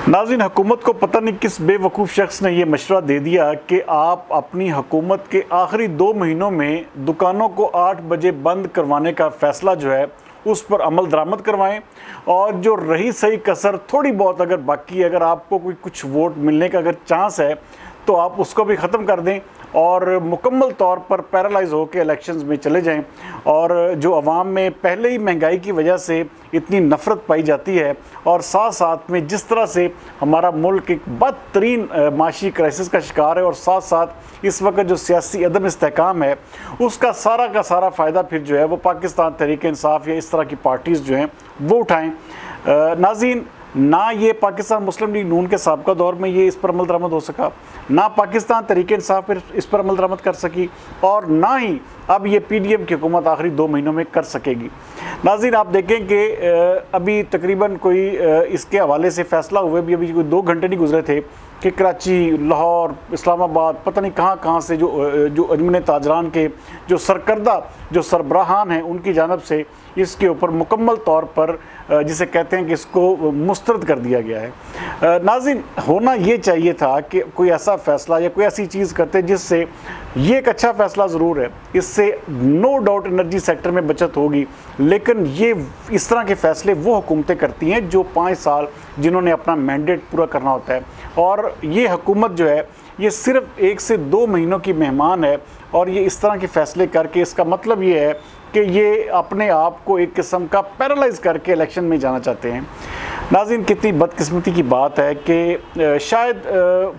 नाज़रीन, हुकूमत को पता नहीं किस बेवकूफ़ शख्स ने यह मशवरा दे दिया कि आप अपनी हुकूमत के आखिरी 2 महीनों में दुकानों को 8 बजे बंद करवाने का फ़ैसला जो है उस पर अमल दरामद करवाएं, और जो रही सही कसर थोड़ी बहुत अगर बाकी है, अगर आपको कोई कुछ वोट मिलने का अगर चांस है तो आप उसको भी ख़त्म कर दें और मुकम्मल तौर पर पैरालाइज होकर इलेक्शंस में चले जाएं। और जो अवाम में पहले ही महंगाई की वजह से इतनी नफ़रत पाई जाती है और साथ साथ में जिस तरह से हमारा मुल्क एक बदतरीन माशी क्राइसिस का शिकार है, और साथ साथ इस वक्त जो सियासी अदम इस्तेहकाम है उसका सारा का सारा फ़ायदा फिर जो है वो पाकिस्तान तहरीक इंसाफ या इस तरह की पार्टीज़ जो हैं वो उठाएँ। नाज़रीन, ना ये पाकिस्तान मुस्लिम लीग नून के साबका दौर में ये इस पर अमल दरामद हो सका, ना पाकिस्तान तहरीक इंसाफ पर इस पर अमल दरामद कर सकी, और ना ही अब ये PDM की हुकूमत आखिरी 2 महीनों में कर सकेगी। नाज़रीन, आप देखें कि अभी तकरीबन कोई इसके हवाले से फ़ैसला हुए भी अभी कोई 2 घंटे नहीं गुजरे थे कि कराची, लाहौर, इस्लामाबाद, पता नहीं कहाँ से जो अंजुमन ताजरान के जो सरकर्दा जो सरबराहान हैं उनकी जानब से इसके ऊपर मुकम्मल तौर पर जिसे कहते हैं कि इसको मुस्तरद कर दिया गया है। नाज़रीन, होना ये चाहिए था कि कोई ऐसा फ़ैसला या कोई ऐसी चीज़ करते जिससे ये एक अच्छा फ़ैसला ज़रूर है, इससे नो डाउट एनर्जी सेक्टर में बचत होगी, लेकिन ये इस तरह के फ़ैसले वो हुकूमतें करती हैं जो 5 साल जिन्होंने अपना मैंडेट पूरा करना होता है, और ये हुकूमत जो है ये सिर्फ 1 से 2 महीनों की मेहमान है, और ये इस तरह के फ़ैसले करके इसका मतलब ये है कि ये अपने आप को एक किस्म का पैरालाइज़ करके इलेक्शन में जाना चाहते हैं। नाज़रीन, कितनी बदकिस्मती की बात है कि शायद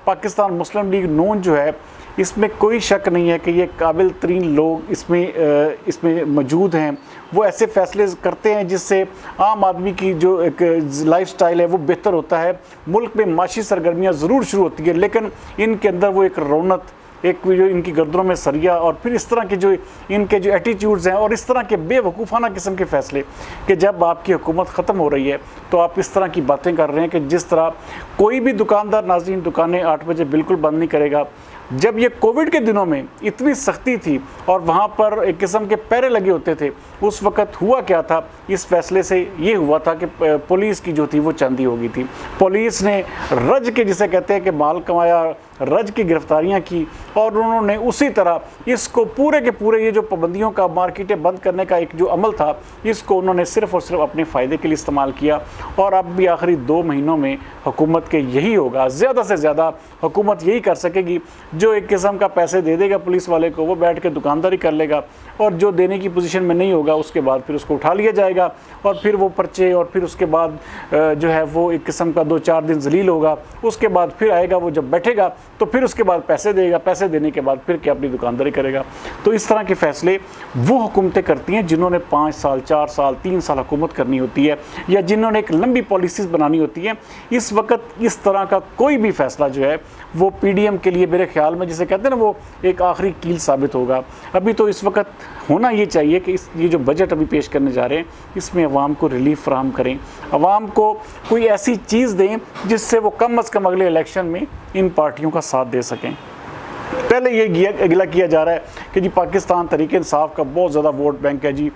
पाकिस्तान मुस्लिम लीग नून जो है इसमें कोई शक नहीं है कि ये काबिल तरीन लोग इसमें मौजूद हैं, वो ऐसे फ़ैसले करते हैं जिससे आम आदमी की जो एक लाइफस्टाइल है वो बेहतर होता है। मुल्क में माशी सरगर्मियाँ ज़रूर शुरू होती है, लेकिन इनके अंदर वो एक रौनक, एक जो इनकी गर्दनों में सरिया, और फिर इस तरह के जो इनके जो एटीट्यूड्स हैं और इस तरह के बेवकूफ़ाना किस्म के फ़ैसले कि जब आपकी हुकूमत ख़त्म हो रही है तो आप इस तरह की बातें कर रहे हैं कि जिस तरह कोई भी दुकानदार, नाज़रीन, दुकानें 8 बजे बिल्कुल बंद नहीं करेगा। जब ये कोविड के दिनों में इतनी सख्ती थी और वहाँ पर एक किस्म के पैरे लगे होते थे, उस वक़्त हुआ क्या था, इस फैसले से ये हुआ था कि पुलिस की जो थी वो चांदी हो गई थी। पुलिस ने रज के, जिसे कहते हैं कि माल कमाया, रज की गिरफ्तारियां की, और उन्होंने उसी तरह इसको पूरे के पूरे ये जो पाबंदियों का, मार्केटें बंद करने का एक जो अमल था, इसको उन्होंने सिर्फ़ और सिर्फ अपने फ़ायदे के लिए इस्तेमाल किया। और अब भी आखिरी 2 महीनों में हुकूमत के यही होगा, ज़्यादा से ज़्यादा हुकूमत यही कर सकेगी। जो एक किस्म का पैसे दे देगा पुलिस वाले को, वो बैठ के दुकानदारी कर लेगा, और जो देने की पोजीशन में नहीं होगा उसके बाद फिर उसको उठा लिया जाएगा, और फिर वो पर्चे, और फिर उसके बाद जो है वो एक किस्म का 2-4 दिन जलील होगा। उसके बाद फिर आएगा, वो जब बैठेगा तो फिर उसके बाद पैसे देगा, पैसे देने के बाद फिर क्या अपनी दुकानदारी करेगा। तो इस तरह के फ़ैसले वो हुकूमतें करती हैं जिन्होंने 5 साल, 4 साल, 3 साल हुकूमत करनी होती है, या जिन्होंने एक लंबी पॉलिसीज़ बनानी होती है। इस वक्त इस तरह का कोई भी फ़ैसला जो है वो PDM के लिए मेरे ख्याल में, जिसे कहते हैं ना, वो एक आखिरी कील साबित होगा। अभी तो इस वक्त होना ये चाहिए कि ये जो बजट अभी पेश करने जा रहे हैं इसमें अवाम को रिलीफ फराहम करें, अवाम को कोई ऐसी चीज़ दें जिससे वो कम अज़ कम अगले इलेक्शन में इन पार्टियों का साथ दे सकें। पहले ये गिला किया जा रहा है कि जी पाकिस्तान तहरीक इंसाफ का बहुत ज़्यादा वोट बैंक है। जी,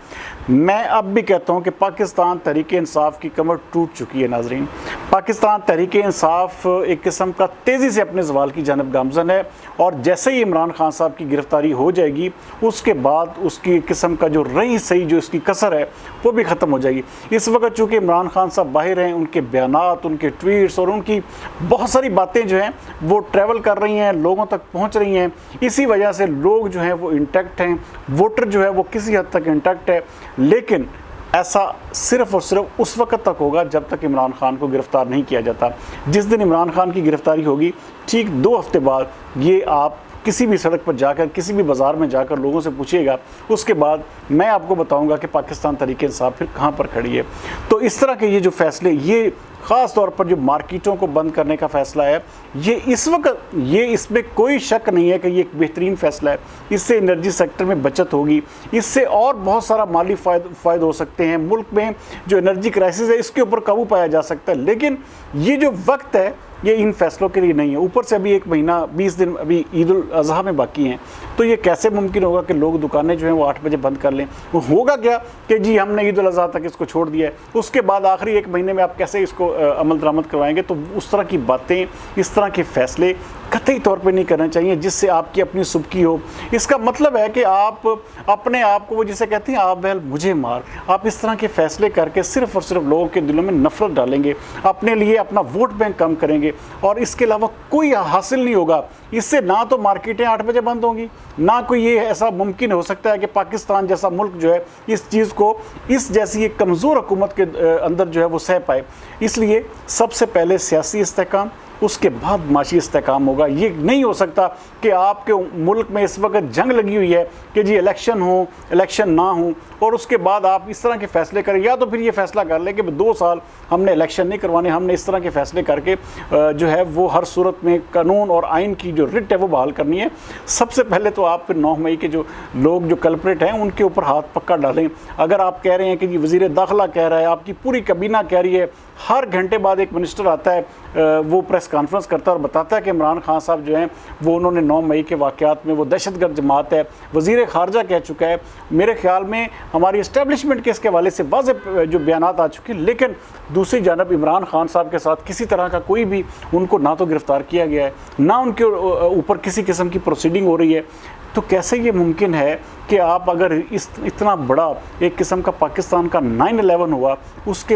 मैं अब भी कहता हूँ कि पाकिस्तान तहरीक इंसाफ की कमर टूट चुकी है। नाजरीन, पाकिस्तान तहरीक इंसाफ एक किस्म का तेज़ी से अपने ज़वाल की जानब गामज़न है, और जैसे ही इमरान खान साहब की गिरफ़्तारी हो जाएगी उसके बाद उसकी किस्म का जो रही सही जो इसकी कसर है वो भी ख़त्म हो जाएगी। इस वक्त चूँकि इमरान खान साहब बाहर हैं, उनके बयानात, उनके ट्वीट्स और उनकी बहुत सारी बातें जो हैं वो ट्रैवल कर रही हैं, लोगों तक पहुँच रही हैं। इसी वजह से लोग जो हैं वो इंटैक्ट हैं, वोटर जो है वो किसी हद तक इंटैक्ट है। लेकिन ऐसा सिर्फ़ और सिर्फ उस वक्त तक होगा जब तक इमरान खान को गिरफ़्तार नहीं किया जाता। जिस दिन इमरान खान की गिरफ़्तारी होगी, ठीक 2 हफ्ते बाद ये आप किसी भी सड़क पर जाकर, किसी भी बाज़ार में जाकर लोगों से पूछिएगा, उसके बाद मैं आपको बताऊंगा कि पाकिस्तान तहरीक इंसाफ फिर कहाँ पर खड़ी है। तो इस तरह के ये जो फ़ैसले, ये ख़ास तौर पर जो मार्केटों को बंद करने का फ़ैसला है, ये इस वक्त, ये इसमें कोई शक नहीं है कि ये एक बेहतरीन फ़ैसला है। इससे एनर्जी सेक्टर में बचत होगी, इससे और बहुत सारा माली फ़ायदे हो सकते हैं। मुल्क में जो एनर्जी क्राइसिस है इसके ऊपर काबू पाया जा सकता है। लेकिन ये जो वक्त है ये इन फैसलों के लिए नहीं है। ऊपर से अभी 1 महीना 20 दिन अभी ईद उल अज़हा में बाकी हैं, तो ये कैसे मुमकिन होगा कि लोग दुकानें जो हैं वो 8 बजे बंद कर लें? वो होगा क्या कि जी हमने ईद उल अज़हा तक इसको छोड़ दिया है, उसके बाद आखिरी 1 महीने में आप कैसे इसको अमल दरामद करवाएंगे? तो उस तरह की बातें, इस तरह के फैसले कतई तौर पे नहीं करने चाहिए जिससे आपकी अपनी सुबकी हो। इसका मतलब है कि आप अपने आप को, वो जिसे कहते हैं आप बहल मुझे मार, आप इस तरह के फैसले करके सिर्फ और सिर्फ लोगों के दिलों में नफरत डालेंगे, अपने लिए अपना वोट बैंक कम करेंगे और इसके अलावा कोई हासिल नहीं होगा। इससे ना तो मार्केटें 8 बजे बंद होंगी, ना कोई ये ऐसा मुमकिन हो सकता है कि पाकिस्तान जैसा मुल्क जो है इस चीज़ को, इस जैसी एक कमज़ोर हुकूमत के अंदर जो है वो सह पाए। इसलिए सबसे पहले सियासी इस्तेहकाम, उसके बाद माशी इस्तेहकाम होगा। ये नहीं हो सकता कि आपके मुल्क में इस वक्त जंग लगी हुई है कि जी इलेक्शन हो, इलेक्शन ना हो, और उसके बाद आप इस तरह के फैसले करें। या तो फिर ये फैसला कर लें कि 2 साल हमने इलेक्शन नहीं करवाने, हमने इस तरह के फैसले करके जो है वो हर सूरत में कानून और आइन की जो रिट है वो बहाल करनी है। सबसे पहले तो आप फिर 9 मई के जो लोग जो कल्प्रेट हैं उनके ऊपर हाथ पक्का डालें। अगर आप कह रहे हैं कि जी वज़ीर दाखिला कह रहा है, आपकी पूरी काबीना कह रही है, हर घंटे बाद एक मिनिस्टर आता है, वो प्रेस कॉन्फ्रेंस करता है और बताता है कि इमरान खान साहब जो हैं वो उन्होंने 9 मई के वाक़यात में वो दहशतगर्द जमात है। वज़ीर ख़ारजा कह चुका है। मेरे ख़्याल में हमारी इस्टेब्लिशमेंट के इसके हवाले से वाज़ेह जो बयानात आ चुके हैं, लेकिन दूसरी जानब इमरान खान साहब के साथ किसी तरह का कोई भी उनको ना तो गिरफ़्तार किया गया है, ना उनके ऊपर किसी किस्म की प्रोसीडिंग हो रही है। तो कैसे ये मुमकिन है कि आप अगर इतना बड़ा एक किस्म का पाकिस्तान का 9/11 हुआ, उसके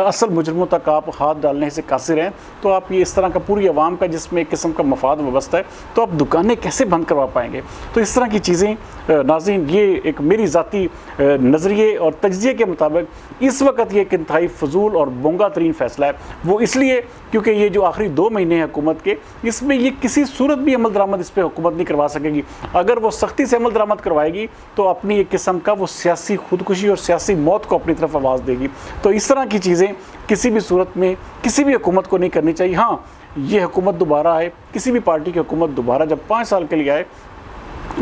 असल मुजरमों तक आप हाथ डालने से कासिर हैं? तो आप ये इस तरह का पूरी आवाम का जिसमें एक किस्म का मफाद वाबस्ता है, तो आप दुकानें कैसे बंद करवा पाएंगे? तो इस तरह की चीज़ें नाज़रीन, ये एक मेरी ज़ाती नज़रिए और तज्ज़िये के मुताबिक इस वक्त ये एक इंतहाई फजूल और बोंगा तरीन फ़ैसला है। वो इसलिए क्योंकि ये जो आखिरी 2 महीने हैं हुकूमत के, इसमें ये किसी सूरत भी अमल दरामद इस पर हुकूमत नहीं करवा सकेगी। अगर वो सख्ती से अमल दरामद करवाएगी तो अपनी एक किस्म का वो सियासी खुदकुशी और सियासी मौत को अपनी तरफ आवाज़ देगी। तो इस तरह की चीज़ें किसी भी सूरत में किसी भी हुकूमत को नहीं करनी चाहिए। हाँ, ये हुकूमत दोबारा आए, किसी भी पार्टी की हुकूमत दोबारा जब 5 साल के लिए आए,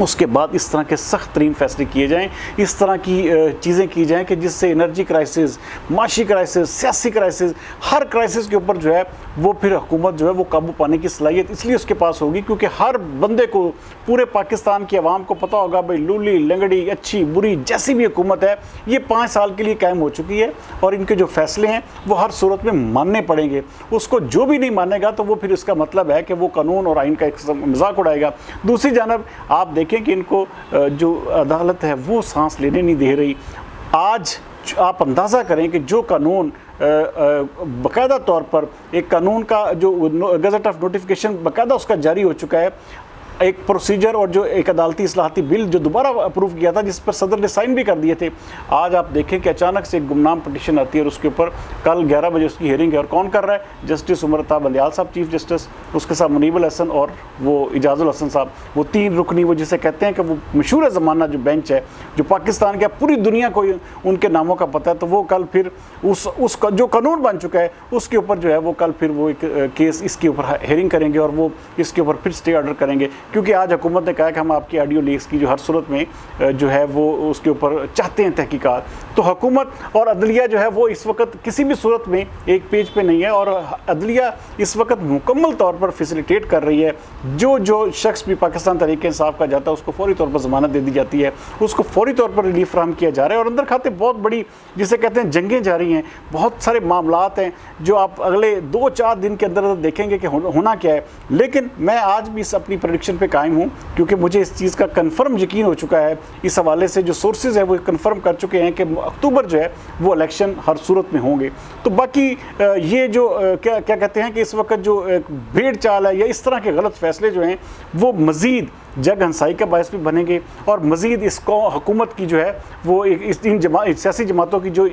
उसके बाद इस तरह के सख्त तरीन फैसले किए जाएँ, इस तरह की चीज़ें की जाएँ कि जिससे एनर्जी क्राइसिस, माशी क्राइसिस, सियासी क्राइसिस, हर क्राइसिस के ऊपर जो है वो फिर हुकूमत जो है वो काबू पाने की सलाहियत इसलिए उसके पास होगी क्योंकि हर बंदे को, पूरे पाकिस्तान की आवाम को पता होगा भाई लूली लंगड़ी अच्छी बुरी जैसी भी हुकूमत है ये 5 साल के लिए कायम हो चुकी है और इनके जो फैसले हैं वो हर सूरत में मानने पड़ेंगे। उसको जो भी नहीं मानेगा तो वो फिर इसका मतलब है कि वो कानून और आइन का एक मजाक उड़ाएगा। दूसरी जानब आप देखें कि इनको जो अदालत है वो सांस लेने नहीं दे रही। आज आप अंदाज़ा करें कि जो कानून बाकायदा तौर पर एक कानून का जो गज़ट ऑफ नोटिफिकेशन बाकायदा उसका जारी हो चुका है, एक प्रोसीजर और जो एक अदालती इस्लाहती बिल जो दोबारा अप्रूव किया था जिस पर सदर ने साइन भी कर दिए थे, आज आप देखें कि अचानक से एक गुमनाम पटिशन आती है और उसके ऊपर कल 11 बजे उसकी हियरिंग है। और कौन कर रहा है? जस्टिस उमर अता बंदयाल साहब चीफ जस्टिस, उसके साथ मुनीबुल हसन और वो इजाजुल हसन साहब, वो 3 रुकनी, वो जिसे कहते हैं कि वो मशहूर ज़माना जो बेंच है जो पाकिस्तान के पूरी दुनिया को उनके नामों का पता है, तो वो कल फिर उसका जो कानून बन चुका है उसके ऊपर जो है वो कल फिर वो एक केस इसके ऊपर हियरिंग करेंगे और वो इसके ऊपर फिर स्टे ऑर्डर करेंगे क्योंकि आज हुकूमत ने कहा कि हम आपकी ऑडियो लीक्स की जो हर सूरत में जो है वो उसके ऊपर चाहते हैं तहकीकात। तो हुकूमत और अदलिया जो है वो इस वक्त किसी भी सूरत में एक पेज पे नहीं है और अदलिया इस वक्त मुकम्मल तौर पर फैसिलिटेट कर रही है। जो शख्स भी पाकिस्तान तहरीक इंसाफ का जाता है उसको फौरी तौर पर ज़मानत दे दी जाती है, उसको फौरी तौर पर रिलीफ फराहम किया जा रहा है और अंदर खाते बहुत बड़ी जिसे कहते हैं जंगें जारी हैं, बहुत सारे मामलात हैं जो आप अगले 2-4 दिन के अंदर देखेंगे कि होना क्या है। लेकिन मैं आज भी इस अपनी प्रेडिक्शन पे कायम हूँ क्योंकि मुझे इस चीज़ का कन्फर्म यकीन हो चुका है, इस हवाले से जो सोर्सेज है वो कन्फर्म कर चुके हैं कि अक्टूबर जो है वो इलेक्शन हर सूरत में होंगे। तो बाकी ये जो क्या कहते हैं कि इस वक्त जो भेड़ चाल है या इस तरह के गलत फैसले जो हैं वो मज़ीद जग हंसाई का बायस भी बनेंगे और मज़ीद इसको हुकूमत की जो है वो इन सियासी जमातों की जो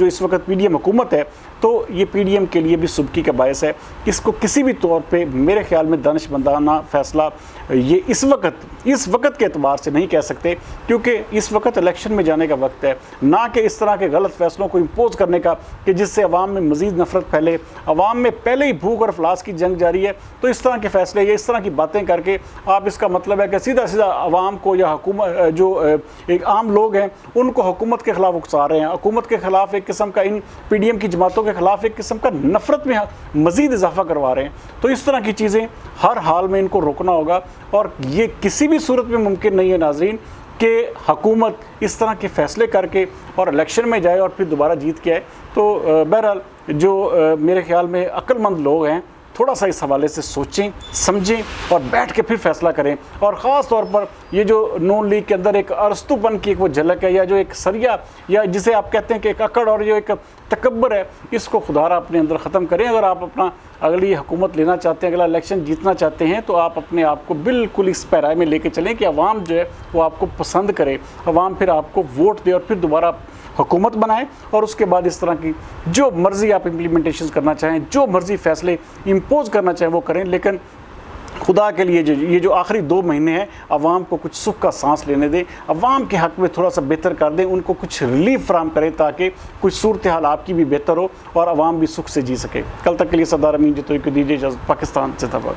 इस वक्त PDM हुकूमत है तो ये PDM के लिए भी सुबकी का बायस है। इसको किसी भी तौर पे मेरे ख्याल में दानिशमंदाना फ़ैसला ये इस वक्त के एतबार से नहीं कह सकते क्योंकि इस वक्त इलेक्शन में जाने का वक्त है, ना कि इस तरह के गलत फैसलों को इम्पोज करने का कि जिससे अवाम में मज़ीद नफरत फैले। अवाम में पहले ही भूख और अफलास की जंग जारी है, तो इस तरह के फैसले या इस तरह की बातें करके आप इसका मतलब है कि सीधा अवाम को या हुकूमत जो एक आम लोग हैं उनको हुकूमत के ख़िलाफ़ उकसा रहे हैं, हुकूमत के ख़िलाफ़ एक किस्म का इन PDM की जमातों के के ख़िलाफ़ एक किस्म का नफ़रत में मज़ीद इजाफा करवा रहे हैं। तो इस तरह की चीज़ें हर हाल में इनको रोकना होगा और ये किसी भी सूरत में मुमकिन नहीं है नाज़रीन कि हुकूमत इस तरह के फ़ैसले करके और इलेक्शन में जाए और फिर दोबारा जीत के आए। तो बहरहाल जो मेरे ख़्याल में अक्लमंद लोग हैं थोड़ा सा इस हवाले से सोचें समझें और बैठ के फिर फैसला करें। और ख़ास तौर पर ये जो नून लीग के अंदर एक अरस्तूपन की एक वो झलक है, या जो एक सरिया, या जिसे आप कहते हैं कि एक अकड़ और जो एक तकब्बर है, इसको खुदारा अपने अंदर ख़त्म करें। अगर आप अपना अगली हुकूमत लेना चाहते हैं, अगला इलेक्शन जीतना चाहते हैं, तो आप अपने आप को बिल्कुल इस पैराए में लेके चलें कि अवाम जो है वो आपको पसंद करे, अवाम फिर आपको वोट दे और फिर दोबारा हुकूमत बनाए। और उसके बाद इस तरह की जो मर्ज़ी आप इम्प्लीमेंटेशन करना चाहें, जो मर्ज़ी फ़ैसले इम्पोज करना चाहें वो करें, लेकिन खुदा के लिए ये जो आखिरी 2 महीने हैं अवाम को कुछ सुख का सांस लेने दें, अवाम के हक़ में थोड़ा सा बेहतर कर दें, उनको कुछ रिलीफ फराहम करें ताकि कुछ सूरत हाल आपकी भी बेहतर हो और अवाम भी सुख से जी सके। कल तक के लिए सरदार अमीन जी तो दीजिए इजाज़त। पाकिस्तान जिंदाबाद।